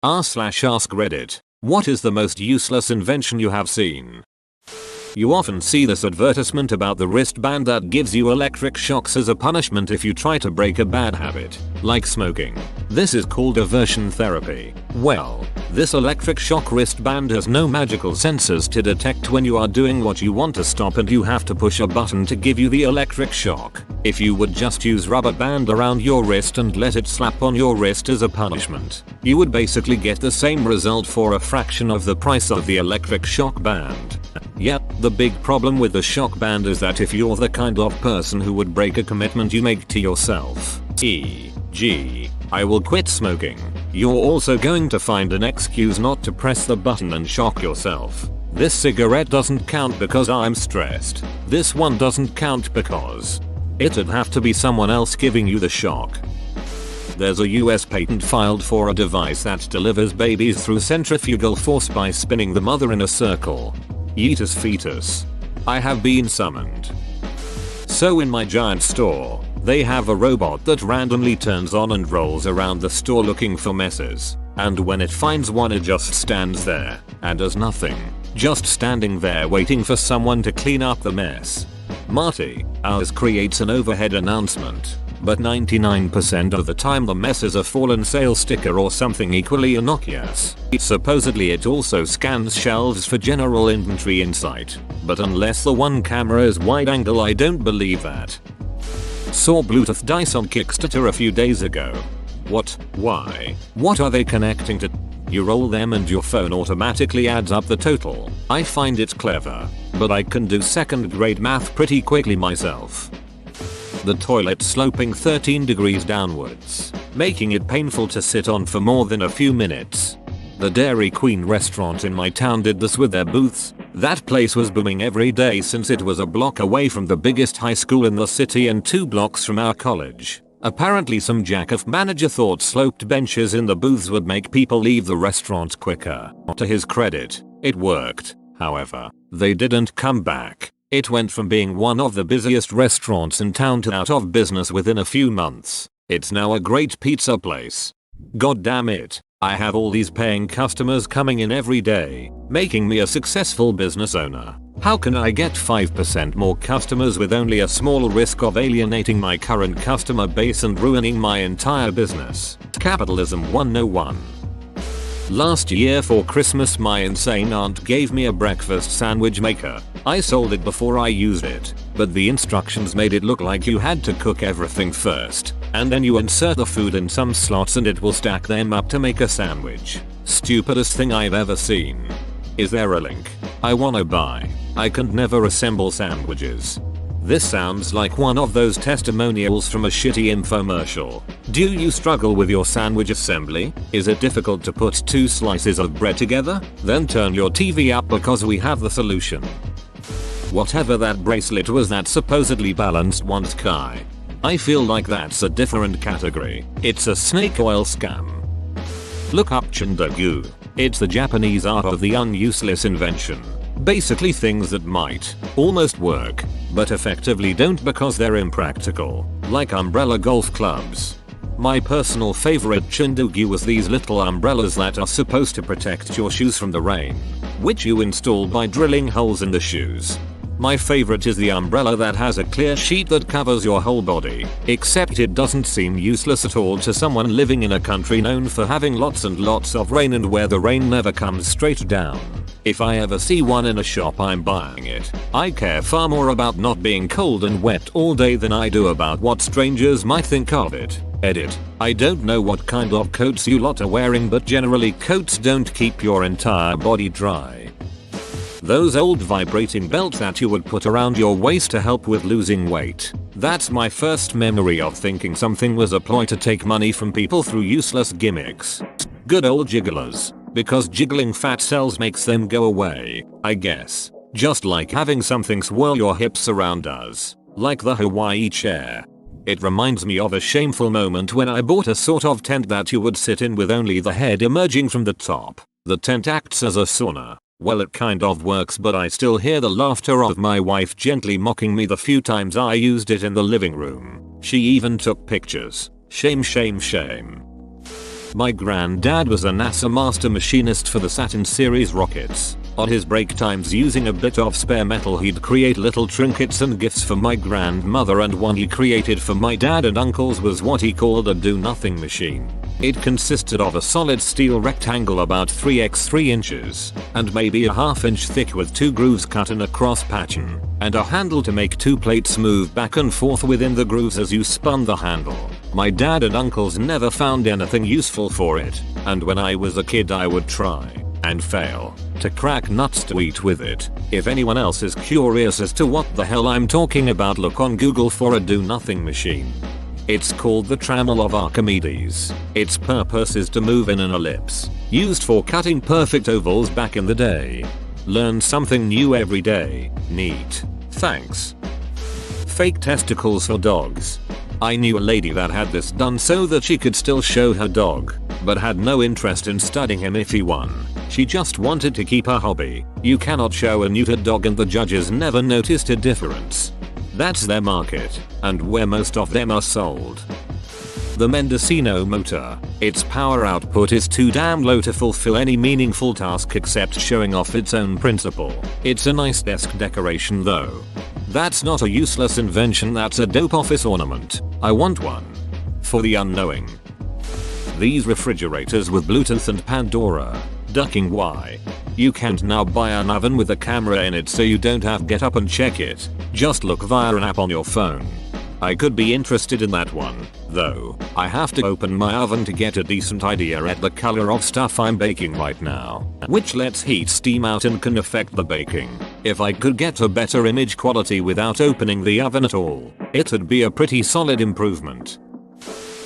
r/ask Reddit. What is the most useless invention you have seen? You often see this advertisement about the wristband that gives you electric shocks as a punishment if you try to break a bad habit, like smoking. This is called aversion therapy. Well, this electric shock wristband has no magical sensors to detect when you are doing what you want to stop, and you have to push a button to give you the electric shock. If you would just use rubber band around your wrist and let it slap on your wrist as a punishment, you would basically get the same result for a fraction of the price of the electric shock band. Yet, the big problem with the shock band is that if you're the kind of person who would break a commitment you make to yourself, e.g., I will quit smoking, you're also going to find an excuse not to press the button and shock yourself. This cigarette doesn't count because I'm stressed. This one doesn't count because it'd have to be someone else giving you the shock. There's a US patent filed for a device that delivers babies through centrifugal force by spinning the mother in a circle. Yeetus fetus. I have been summoned. So in my giant store, they have a robot that randomly turns on and rolls around the store looking for messes. And when it finds one, it just stands there and does nothing. Just standing there waiting for someone to clean up the mess. Marty, ours creates an overhead announcement. But 99% of the time the mess is a fallen sale sticker or something equally innocuous. Supposedly it also scans shelves for general inventory insight. But unless the one camera is wide angle, I don't believe that. Saw Bluetooth dice on Kickstarter a few days ago. What? Why? What are they connecting to? You roll them and your phone automatically adds up the total. I find it clever, but I can do second grade math pretty quickly myself. The toilet sloping 13 degrees downwards, making it painful to sit on for more than a few minutes. The Dairy Queen restaurant in my town did this with their booths. That place was booming every day since it was a block away from the biggest high school in the city and 2 blocks from our college. Apparently some jack-off manager thought sloped benches in the booths would make people leave the restaurant quicker. To his credit, it worked. However, they didn't come back. It went from being one of the busiest restaurants in town to out of business within a few months. It's now a great pizza place. God damn it, I have all these paying customers coming in every day, making me a successful business owner. How can I get 5% more customers with only a small risk of alienating my current customer base and ruining my entire business? Capitalism 101. Last year for Christmas, my insane aunt gave me a breakfast sandwich maker. I sold it before I used it, but the instructions made it look like you had to cook everything first, and then you insert the food in some slots and it will stack them up to make a sandwich. Stupidest thing I've ever seen. Is there a link? I wanna buy. I can never assemble sandwiches. This sounds like one of those testimonials from a shitty infomercial. Do you struggle with your sandwich assembly? Is it difficult to put 2 slices of bread together? Then turn your TV up because we have the solution. Whatever that bracelet was that supposedly balanced one's chi. I feel like that's a different category. It's a snake oil scam. Look up Chindogu. It's the Japanese art of the unuseless invention. Basically things that might almost work, but effectively don't because they're impractical, like umbrella golf clubs. My personal favorite Chindogu was these little umbrellas that are supposed to protect your shoes from the rain, which you install by drilling holes in the shoes. My favorite is the umbrella that has a clear sheet that covers your whole body, except it doesn't seem useless at all to someone living in a country known for having lots and lots of rain and where the rain never comes straight down. If I ever see one in a shop, I'm buying it. I care far more about not being cold and wet all day than I do about what strangers might think of it. Edit. I don't know what kind of coats you lot are wearing, but generally coats don't keep your entire body dry. Those old vibrating belts that you would put around your waist to help with losing weight. That's my first memory of thinking something was a ploy to take money from people through useless gimmicks. Good old jigglers. Because jiggling fat cells makes them go away, I guess. Just like having something swirl your hips around does. Like the Hawaii chair. It reminds me of a shameful moment when I bought a sort of tent that you would sit in with only the head emerging from the top. The tent acts as a sauna. Well, it kind of works, but I still hear the laughter of my wife gently mocking me the few times I used it in the living room. She even took pictures. Shame, shame, shame. My granddad was a NASA master machinist for the Saturn series rockets. On his break times, using a bit of spare metal, he'd create little trinkets and gifts for my grandmother, and one he created for my dad and uncles was what he called a do-nothing machine. It consisted of a solid steel rectangle about 3 x 3 inches and maybe a ½ inch thick with 2 grooves cut in a cross pattern and a handle to make 2 plates move back and forth within the grooves as you spun the handle. My dad and uncles never found anything useful for it, and when I was a kid I would try and fail to crack nuts to eat with it. If anyone else is curious as to what the hell I'm talking about, look on Google for a do-nothing machine. It's called the Trammel of Archimedes. Its purpose is to move in an ellipse, used for cutting perfect ovals back in the day. Learn something new every day. Neat. Thanks. Fake testicles for dogs. I knew a lady that had this done so that she could still show her dog, but had no interest in studying him if he won. She just wanted to keep her hobby. You cannot show a neutered dog and the judges never noticed a difference. That's their market, and where most of them are sold. The Mendocino motor. Its power output is too damn low to fulfill any meaningful task except showing off its own principle. It's a nice desk decoration though. That's not a useless invention, that's a dope office ornament. I want one. For the unknowing. These refrigerators with Bluetooth and Pandora. Ducking why? You can't now buy an oven with a camera in it, so you don't have to get up and check it. Just look via an app on your phone. I could be interested in that one, though. I have to open my oven to get a decent idea at the color of stuff I'm baking right now, which lets heat steam out and can affect the baking. If I could get a better image quality without opening the oven at all, it'd be a pretty solid improvement.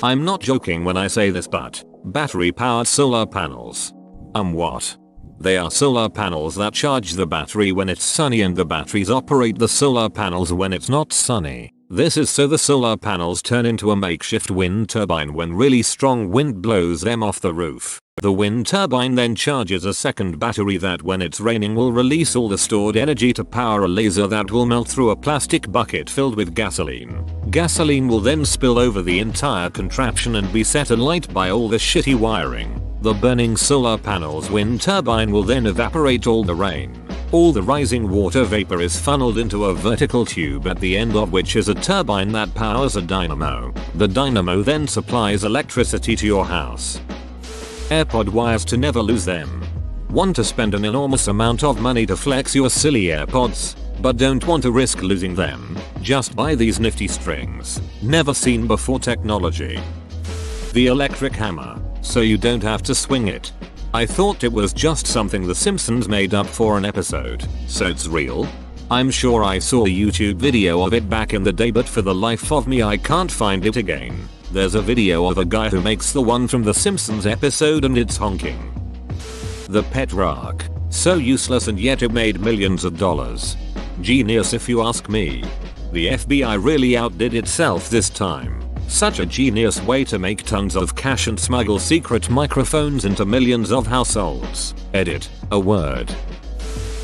I'm not joking when I say this, but battery-powered solar panels. What? They are solar panels that charge the battery when it's sunny and the batteries operate the solar panels when it's not sunny. This is so the solar panels turn into a makeshift wind turbine when really strong wind blows them off the roof. The wind turbine then charges a second battery that when it's raining will release all the stored energy to power a laser that will melt through a plastic bucket filled with gasoline. Gasoline will then spill over the entire contraption and be set alight by all the shitty wiring. The burning solar panel's wind turbine will then evaporate all the rain. All the rising water vapor is funneled into a vertical tube at the end of which is a turbine that powers a dynamo. The dynamo then supplies electricity to your house. AirPod wires to never lose them. Want to spend an enormous amount of money to flex your silly AirPods, but don't want to risk losing them? Just buy these nifty strings. Never seen before technology. The electric hammer, so you don't have to swing it. I thought it was just something The Simpsons made up for an episode, so it's real? I'm sure I saw a YouTube video of it back in the day, but for the life of me I can't find it again. There's a video of a guy who makes the one from The Simpsons episode and it's honking. The pet rock. So useless and yet it made millions of dollars. Genius if you ask me. The FBI really outdid itself this time. Such a genius way to make tons of cash and smuggle secret microphones into millions of households. Edit. A word.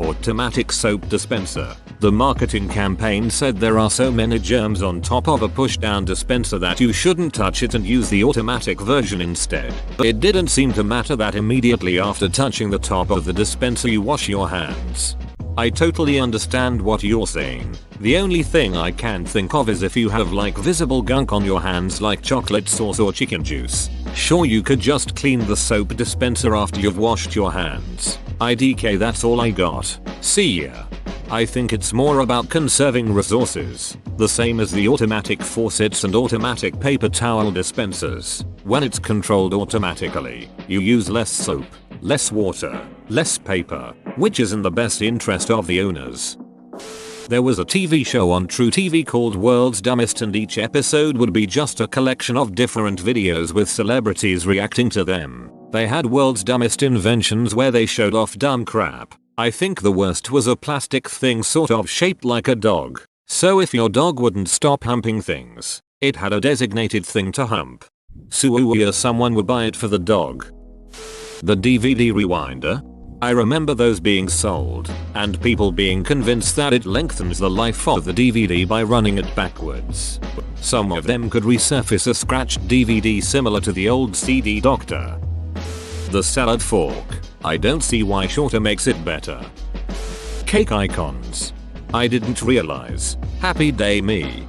Automatic soap dispenser. The marketing campaign said there are so many germs on top of a push-down dispenser that you shouldn't touch it and use the automatic version instead. It didn't seem to matter that immediately after touching the top of the dispenser you wash your hands. I totally understand what you're saying. The only thing I can think of is if you have like visible gunk on your hands like chocolate sauce or chicken juice. Sure, you could just clean the soap dispenser after you've washed your hands. IDK, that's all I got. See ya. I think it's more about conserving resources, the same as the automatic faucets and automatic paper towel dispensers. When it's controlled automatically, you use less soap, less water, less paper, which is in the best interest of the owners. There was a TV show on True TV called World's Dumbest, and each episode would be just a collection of different videos with celebrities reacting to them. They had World's Dumbest Inventions where they showed off dumb crap. I think the worst was a plastic thing sort of shaped like a dog. So if your dog wouldn't stop humping things, it had a designated thing to hump. So someone would buy it for the dog. The DVD rewinder? I remember those being sold, and people being convinced that it lengthens the life of the DVD by running it backwards. Some of them could resurface a scratched DVD similar to the old CD Doctor. The salad fork. I don't see why shorter makes it better. Cake icons. I didn't realize. Happy day me.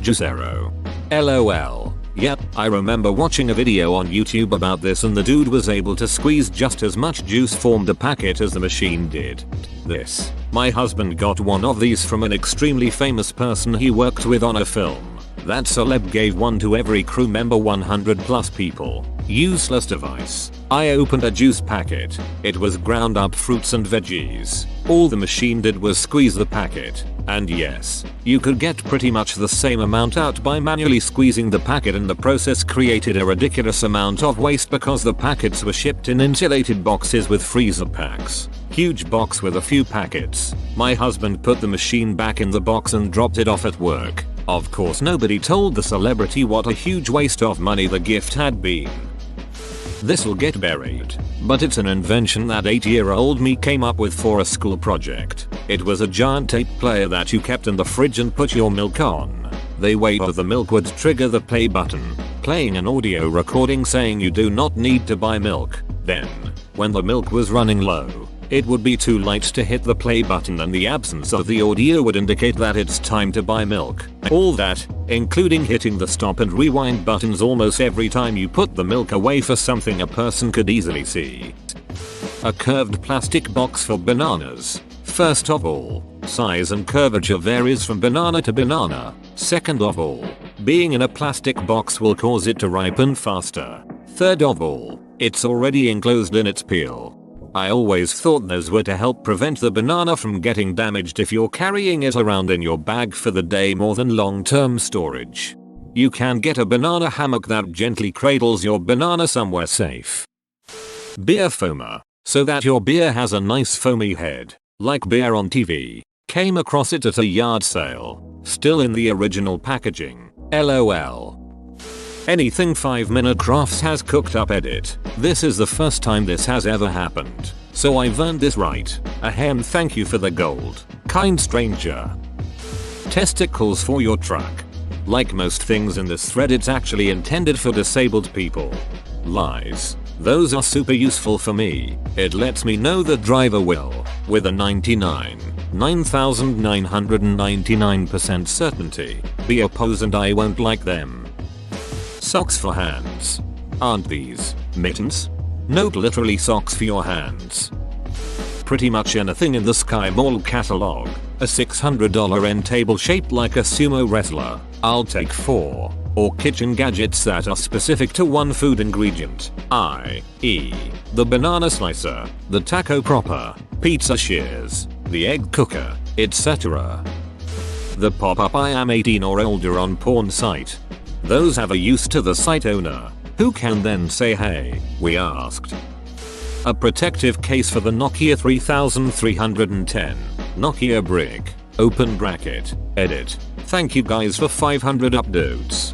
Juicero. LOL. Yep, I remember watching a video on YouTube about this and the dude was able to squeeze just as much juice from the packet as the machine did. This. My husband got one of these from an extremely famous person he worked with on a film. That celeb gave one to every crew member, 100 plus people. Useless device. I opened a juice packet. It was ground up fruits and veggies. All the machine did was squeeze the packet. And yes, you could get pretty much the same amount out by manually squeezing the packet, and the process created a ridiculous amount of waste because the packets were shipped in insulated boxes with freezer packs. Huge box with a few packets. My husband put the machine back in the box and dropped it off at work. Of course nobody told the celebrity what a huge waste of money the gift had been. This'll get buried, but it's an invention that 8-year-old me came up with for a school project. It was a giant tape player that you kept in the fridge and put your milk on. The weight of the milk would trigger the play button, playing an audio recording saying you do not need to buy milk. Then, when the milk was running low, it would be too late to hit the play button and the absence of the audio would indicate that it's time to buy milk. All that, including hitting the stop and rewind buttons almost every time you put the milk away for something a person could easily see. A curved plastic box for bananas. First of all, size and curvature varies from banana to banana. Second of all, being in a plastic box will cause it to ripen faster. Third of all, it's already enclosed in its peel. I always thought those were to help prevent the banana from getting damaged if you're carrying it around in your bag for the day more than long-term storage. You can get a banana hammock that gently cradles your banana somewhere safe. Beer foamer. So that your beer has a nice foamy head, like beer on TV. Came across it at a yard sale. Still in the original packaging. LOL. Anything 5-minute crafts has cooked up edit. This is the first time this has ever happened. So I've earned this right. Ahem, thank you for the gold. Kind stranger. Testicles for your truck. Like most things in this thread, it's actually intended for disabled people. Lies. Those are super useful for me. It lets me know the driver will, with a 9,999% certainty, be opposed and I won't like them. Socks for hands. Aren't these mittens? Nope, literally socks for your hands. Pretty much anything in the Sky Mall catalog. A $600 end table shaped like a sumo wrestler. I'll take 4. Or kitchen gadgets that are specific to one food ingredient, i.e. the banana slicer, the taco proper, pizza shears, the egg cooker, etc. The pop-up I am 18 or older on porn site. Those have a use to the site owner, who can then say hey, we asked. A protective case for the Nokia 3310. Nokia brick. Open bracket. Edit. Thank you guys for 500 upvotes.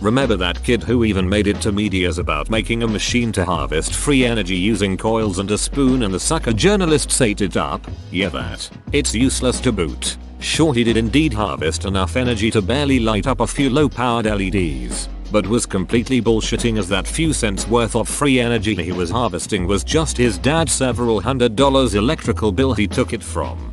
Remember that kid who even made it to medias about making a machine to harvest free energy using coils and a spoon and the sucker journalists ate it up? Yeah, that. It's useless to boot. Sure, he did indeed harvest enough energy to barely light up a few low-powered LEDs, but was completely bullshitting as that few cents worth of free energy he was harvesting was just his dad's several $100 electrical bill he took it from.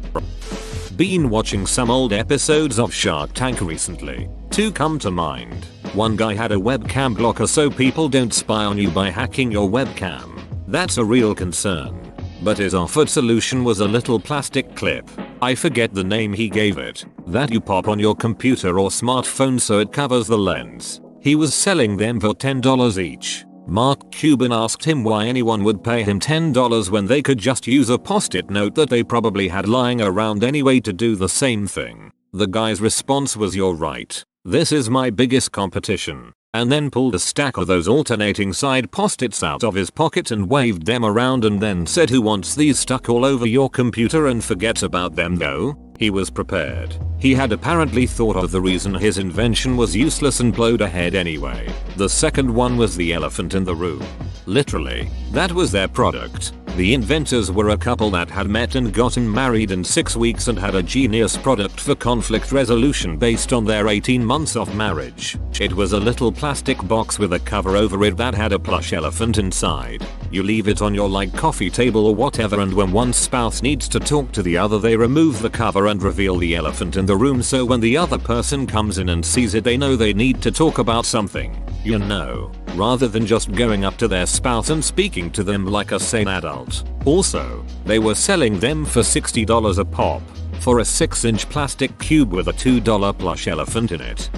Been watching some old episodes of Shark Tank recently. Two come to mind. One guy had a webcam blocker so people don't spy on you by hacking your webcam. That's a real concern. But his offered solution was a little plastic clip, I forget the name he gave it, that you pop on your computer or smartphone so it covers the lens. He was selling them for $10 each. Mark Cuban asked him why anyone would pay him $10 when they could just use a post-it note that they probably had lying around anyway to do the same thing. The guy's response was, "You're right. This is my biggest competition." And then pulled a stack of those alternating side post-its out of his pocket and waved them around and then said, "Who wants these stuck all over your computer and forgets about them though?" He was prepared. He had apparently thought of the reason his invention was useless and plowed ahead anyway. The second one was the elephant in the room. Literally, that was their product. The inventors were a couple that had met and gotten married in 6 weeks and had a genius product for conflict resolution based on their 18 months of marriage. It was a little plastic box with a cover over it that had a plush elephant inside. You leave it on your coffee table or whatever, and when one spouse needs to talk to the other, they remove the cover and reveal the elephant in the room, so when the other person comes in and sees it, they know they need to talk about something. You know, rather than just going up to their spouse and speaking to them like a sane adult. Also, they were selling them for $60 a pop for a 6-inch plastic cube with a $2 plush elephant in it.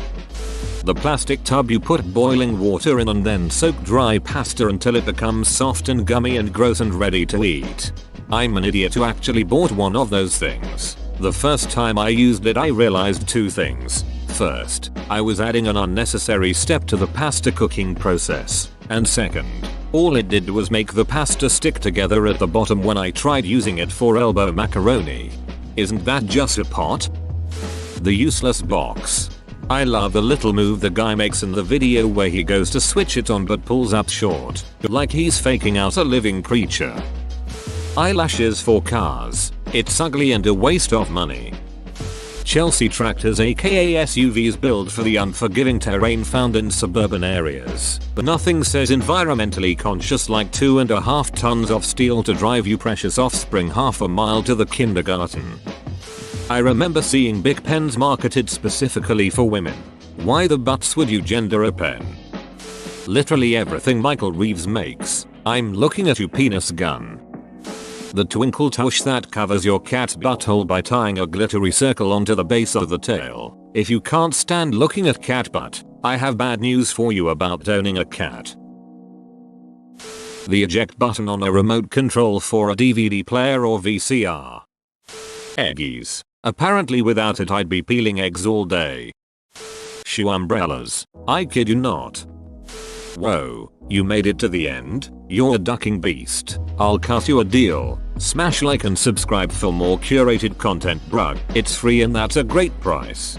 The plastic tub you put boiling water in and then soak dry pasta until it becomes soft and gummy and gross and ready to eat. I'm an idiot who actually bought one of those things. The first time I used it, I realized 2 things. First, I was adding an unnecessary step to the pasta cooking process. And second, all it did was make the pasta stick together at the bottom when I tried using it for elbow macaroni. Isn't that just a pot? The useless box. I love the little move the guy makes in the video where he goes to switch it on but pulls up short, like he's faking out a living creature. Eyelashes for cars. It's ugly and a waste of money. Chelsea tractors aka SUVs built for the unforgiving terrain found in suburban areas. But nothing says environmentally conscious like 2.5 tons of steel to drive you precious offspring half a mile to the kindergarten. I remember seeing big pens marketed specifically for women. Why the butts would you gender a pen? Literally everything Michael Reeves makes. I'm looking at you, penis gun. The twinkle tush that covers your cat's butthole by tying a glittery circle onto the base of the tail. If you can't stand looking at cat butt, I have bad news for you about owning a cat. The eject button on a remote control for a DVD player or VCR. Eggies. Apparently without it I'd be peeling eggs all day. Shoe umbrellas. I kid you not. Whoa, you made it to the end? You're a ducking beast. I'll cut you a deal. Smash like and subscribe for more curated content, bruh. It's free and that's a great price.